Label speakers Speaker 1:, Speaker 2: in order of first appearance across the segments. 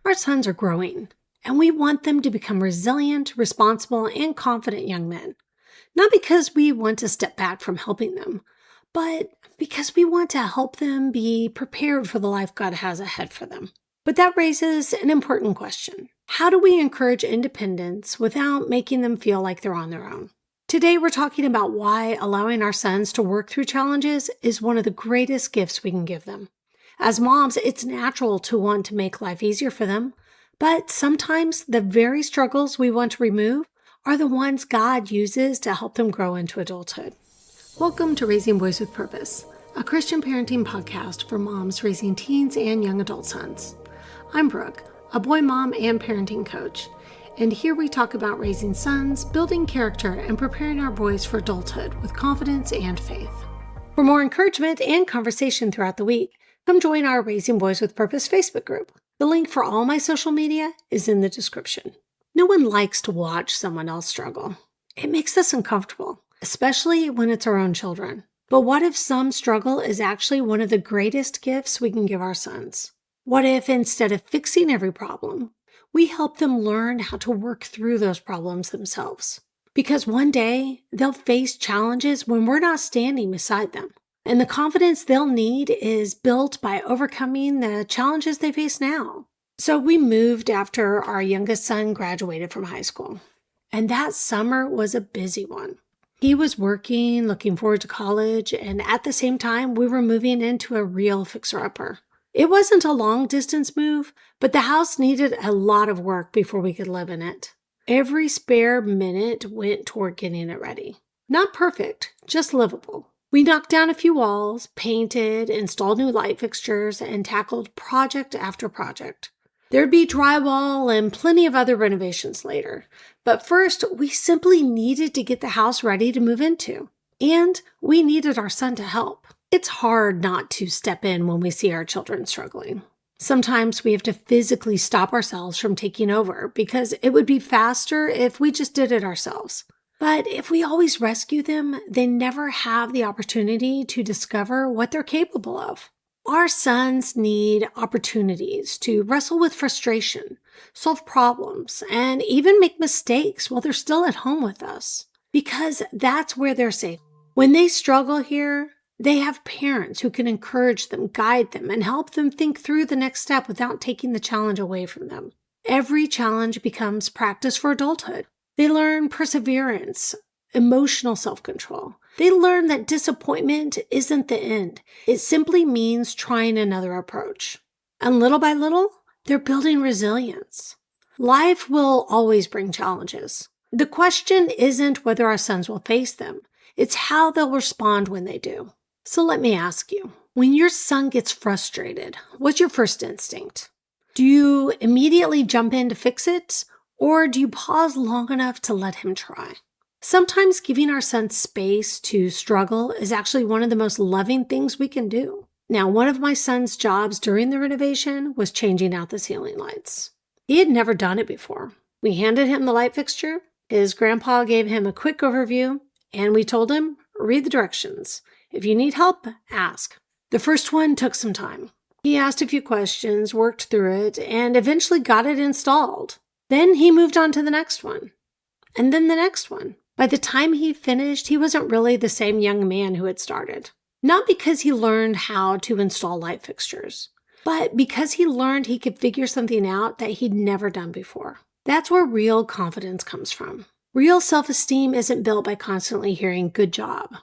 Speaker 1: Our sons are growing, and we want them to become resilient, responsible, and confident young men. Not because we want to step back from helping them, but because we want to help them be prepared for the life God has ahead for them. But that raises an important question. How do we encourage independence without making them feel like they're on their own? Today, we're talking about why allowing our sons to work through challenges is one of the greatest gifts we can give them. As moms, it's natural to want to make life easier for them, but sometimes the very struggles we want to remove are the ones God uses to help them grow into adulthood. Welcome to Raising Boys with Purpose, a Christian parenting podcast for moms raising teens and young adult sons. I'm Brooke, a boy mom and parenting coach, and here we talk about raising sons, building character, and preparing our boys for adulthood with confidence and faith. For more encouragement and conversation throughout the week, come join our Raising Boys with Purpose Facebook group. The link for all my social media is in the description. No one likes to watch someone else struggle. It makes us uncomfortable, especially when it's our own children. But what if some struggle is actually one of the greatest gifts we can give our sons? What if instead of fixing every problem, we help them learn how to work through those problems themselves? Because one day they'll face challenges when we're not standing beside them. And the confidence they'll need is built by overcoming the challenges they face now. So we moved after our youngest son graduated from high school. And that summer was a busy one. He was working, looking forward to college, and at the same time, we were moving into a real fixer-upper. It wasn't a long-distance move, but the house needed a lot of work before we could live in it. Every spare minute went toward getting it ready. Not perfect, just livable. We knocked down a few walls, painted, installed new light fixtures, and tackled project after project. There'd be drywall and plenty of other renovations later. But first, we simply needed to get the house ready to move into. And we needed our son to help. It's hard not to step in when we see our children struggling. Sometimes we have to physically stop ourselves from taking over because it would be faster if we just did it ourselves. But if we always rescue them, they never have the opportunity to discover what they're capable of. Our sons need opportunities to wrestle with frustration, solve problems, and even make mistakes while they're still at home with us, because that's where they're safe. When they struggle here, they have parents who can encourage them, guide them, and help them think through the next step without taking the challenge away from them. Every challenge becomes practice for adulthood. They learn perseverance, emotional self-control. They learn that disappointment isn't the end. It simply means trying another approach. And little by little, they're building resilience. Life will always bring challenges. The question isn't whether our sons will face them. It's how they'll respond when they do. So let me ask you, when your son gets frustrated, what's your first instinct? Do you immediately jump in to fix it? Or do you pause long enough to let him try? Sometimes giving our son space to struggle is actually one of the most loving things we can do. Now, one of my son's jobs during the renovation was changing out the ceiling lights. He had never done it before. We handed him the light fixture. His grandpa gave him a quick overview, and we told him, read the directions. If you need help, ask. The first one took some time. He asked a few questions, worked through it, and eventually got it installed. Then he moved on to the next one, and then the next one. By the time he finished, he wasn't really the same young man who had started. Not because he learned how to install light fixtures, but because he learned he could figure something out that he'd never done before. That's where real confidence comes from. Real self-esteem isn't built by constantly hearing good job.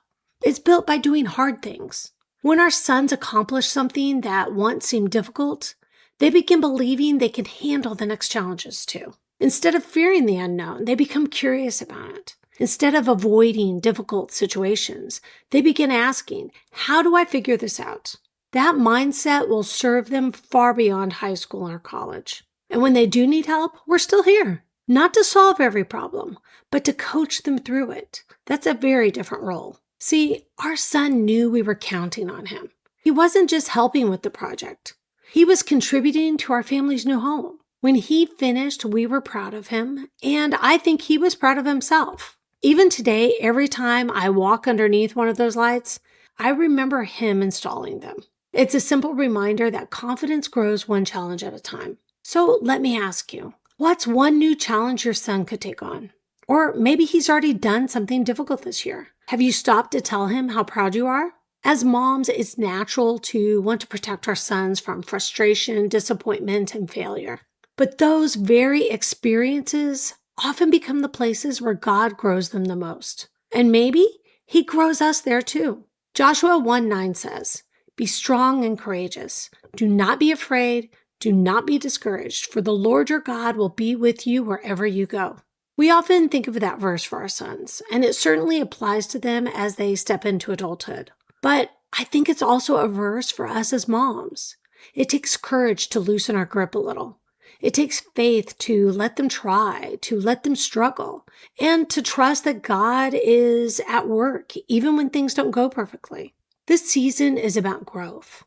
Speaker 1: It's built by doing hard things. When our sons accomplish something that once seemed difficult, they begin believing they can handle the next challenges too. Instead of fearing the unknown, they become curious about it. Instead of avoiding difficult situations, they begin asking, how do I figure this out? That mindset will serve them far beyond high school or college. And when they do need help, we're still here. Not to solve every problem, but to coach them through it. That's a very different role. See, our son knew we were counting on him. He wasn't just helping with the project. He was contributing to our family's new home. When he finished, we were proud of him, and I think he was proud of himself. Even today, every time I walk underneath one of those lights, I remember him installing them. It's a simple reminder that confidence grows one challenge at a time. So let me ask you, what's one new challenge your son could take on? Or maybe he's already done something difficult this year. Have you stopped to tell him how proud you are? As moms, it's natural to want to protect our sons from frustration, disappointment, and failure. But those very experiences often become the places where God grows them the most. And maybe He grows us there too. Joshua 1:9 says, "Be strong and courageous. Do not be afraid. Do not be discouraged, for the Lord your God will be with you wherever you go." We often think of that verse for our sons, and it certainly applies to them as they step into adulthood. But I think it's also a verse for us as moms. It takes courage to loosen our grip a little. It takes faith to let them try, to let them struggle, and to trust that God is at work, even when things don't go perfectly. This season is about growth.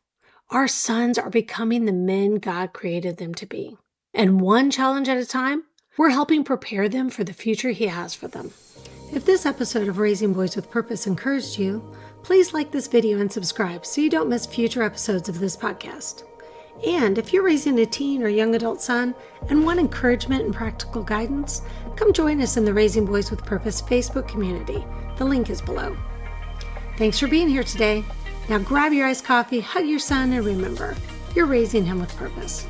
Speaker 1: Our sons are becoming the men God created them to be. And one challenge at a time, we're helping prepare them for the future He has for them. If this episode of Raising Boys with Purpose encouraged you, please like this video and subscribe so you don't miss future episodes of this podcast. And if you're raising a teen or young adult son and want encouragement and practical guidance, come join us in the Raising Boys with Purpose Facebook community. The link is below. Thanks for being here today. Now grab your iced coffee, hug your son, and remember, you're raising him with purpose.